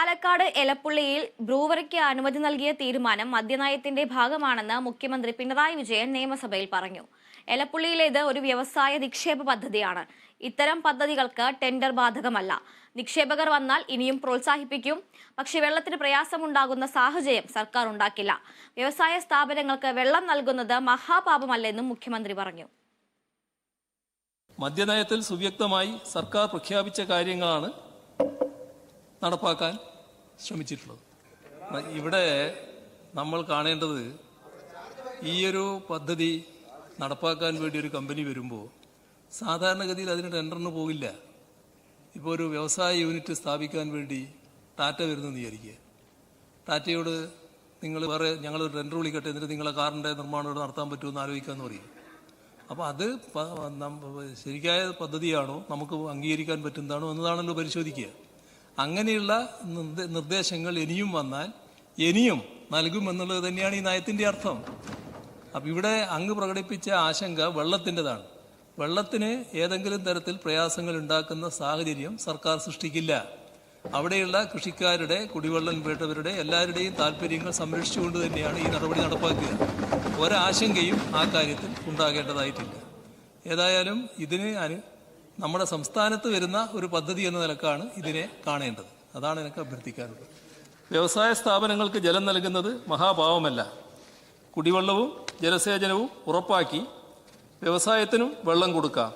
പാലക്കാട് എലപ്പുള്ളിയിൽ ബ്രൂവറിക്ക് അനുമതി നൽകിയ തീരുമാനം മദ്യനയത്തിന്റെ ഭാഗമാണെന്ന് മുഖ്യമന്ത്രി പിണറായി വിജയൻ നിയമസഭയിൽ പറഞ്ഞു. എലപ്പുള്ളിയിലേത് ഒരു വ്യവസായ നിക്ഷേപ പദ്ധതിയാണ്. ഇത്തരം പദ്ധതികൾക്ക് ടെൻഡർ ബാധകമല്ല. നിക്ഷേപകർ വന്നാൽ ഇനിയും പ്രോത്സാഹിപ്പിക്കും. പക്ഷേ വെള്ളത്തിന് പ്രയാസമുണ്ടാകുന്ന സാഹചര്യം സർക്കാർ ഉണ്ടാക്കില്ല. വ്യവസായ സ്ഥാപനങ്ങൾക്ക് വെള്ളം നൽകുന്നത് മഹാപാപമല്ലെന്നും മുഖ്യമന്ത്രി പറഞ്ഞു. മദ്യനയത്തിൽ സുവ്യക്തമായി സർക്കാർ പ്രഖ്യാപിച്ച കാര്യങ്ങളാണ് നടപ്പാക്കാൻ ശ്രമിച്ചിട്ടുള്ളത്. ഇവിടെ നമ്മൾ കാണേണ്ടത്, ഈയൊരു പദ്ധതി നടപ്പാക്കാൻ വേണ്ടി ഒരു കമ്പനി വരുമ്പോൾ സാധാരണഗതിയിൽ അതിന് ടെൻഡറിന് പോകില്ല. ഇപ്പോൾ ഒരു വ്യവസായ യൂണിറ്റ് സ്ഥാപിക്കാൻ വേണ്ടി ടാറ്റ വരുന്നെന്ന് വിചാരിക്കുക. ടാറ്റയോട് നിങ്ങൾ വേറെ ഞങ്ങളൊരു ടെൻഡർ വിളിക്കട്ടെ, എന്നിട്ട് നിങ്ങളെ കാറിൻ്റെ നിർമ്മാണം ഇവിടെ നടത്താൻ പറ്റുമെന്ന് ആലോചിക്കാമെന്ന് പറയും. അപ്പോൾ അത് ശരിയായ പദ്ധതിയാണോ, നമുക്ക് അംഗീകരിക്കാൻ പറ്റുന്നതാണോ എന്നതാണല്ലോ പരിശോധിക്കുക. അങ്ങനെയുള്ള നിർദ്ദേശങ്ങൾ ഇനിയും വന്നാൽ ഇനിയും നൽകുമെന്നുള്ളത് തന്നെയാണ് ഈ നയത്തിൻ്റെ അർത്ഥം. അപ്പം ഇവിടെ അങ്ങ് പ്രകടിപ്പിച്ച ആശങ്ക വെള്ളത്തിൻ്റെതാണ്. വെള്ളത്തിന് ഏതെങ്കിലും തരത്തിൽ പ്രയാസങ്ങൾ ഉണ്ടാക്കുന്ന സാഹചര്യം സർക്കാർ സൃഷ്ടിക്കില്ല. അവിടെയുള്ള കൃഷിക്കാരുടെ, കുടിവെള്ളം വേണ്ടവരുടെ എല്ലാവരുടെയും താല്പര്യങ്ങൾ സംരക്ഷിച്ചുകൊണ്ട് തന്നെയാണ് ഈ നടപടി നടപ്പാക്കുക. ഒരാശങ്കയും ആ കാര്യത്തിൽ ഉണ്ടാകേണ്ടതായിട്ടില്ല. ഏതായാലും ഇതിന് നമ്മുടെ സംസ്ഥാനത്ത് വരുന്ന ഒരു പദ്ധതി എന്ന നിലക്കാണ് ഇതിനെ കാണേണ്ടത്. അതാണ് എനിക്ക് അഭ്യർത്ഥിക്കാനുള്ളത്. വ്യവസായ സ്ഥാപനങ്ങൾക്ക് ജലം നൽകുന്നത് മഹാപാവമല്ല. കുടിവെള്ളവും ജലസേചനവും ഉറപ്പാക്കി വ്യവസായത്തിനും വെള്ളം കൊടുക്കാം.